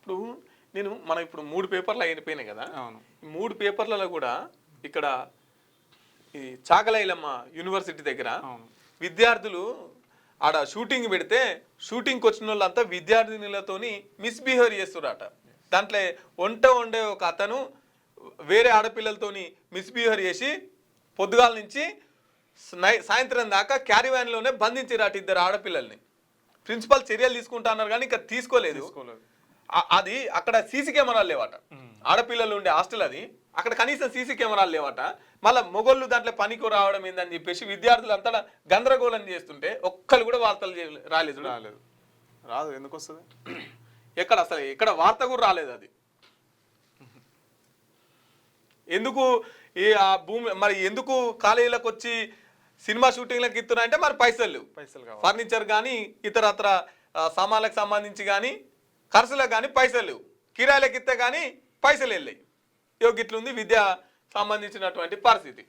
ఇప్పుడు మనం ఇప్పుడు 3 పేపర్లు అయిపోయినాయి కదా. అవును. ఈ 3 పేపర్లలో కూడా ఇక్కడ ఈ చాకలైలమ్మ యూనివర్సిటీ దగ్గర విద్యార్థులు ఆడ షూటింగ్ పెడితే షూటింగ్కి వచ్చిన వాళ్ళంతా విద్యార్థినులతోని మిస్బిహేవ్ చేస్తున్నారట. దాంట్లో వండే ఒక అతను వేరే ఆడపిల్లలతోని మిస్బిహేవ్ చేసి పొద్దుగాల నుంచి సాయంత్రం దాకా క్యారీ వ్యాన్లోనే బంధించారట 2 ఆడపిల్లల్ని. ప్రిన్సిపల్ చర్యలు తీసుకుంటా అన్నారు కానీ ఇంకా తీసుకోలేదు. అది అక్కడ సీసీ కెమెరాలు లేవట. ఆడపిల్లలు ఉండే హాస్టల్ అది, అక్కడ కనీసం సీసీ కెమెరాలు లేవట. మళ్ళీ మొగోళ్ళు దాంట్లో పనికి రావడం ఏందని చెప్పేసి విద్యార్థులు అంతా గందరగోళం చేస్తుంటే ఒక్కరు కూడా వార్తలు రాలేదు. రాదు, ఎందుకు వస్తుంది? ఎక్కడ అసలు ఎక్కడ వార్త కూడా రాలేదు. అది ఎందుకు ఆ భూమి మరి ఎందుకు కాలేజీలకు వచ్చి సినిమా షూటింగ్లకు ఇస్తున్నారంటే మరి పైసలు ఫర్నిచర్ కానీ ఇతరత్ర సామాన్లకు సంబంధించి కానీ ఖర్చులకు కానీ పైసలు కిరాయిలకు ఇస్తే కానీ పైసలు వెళ్ళాయి. గిట్లుంది విద్య సంబంధించినటువంటి పరిస్థితి.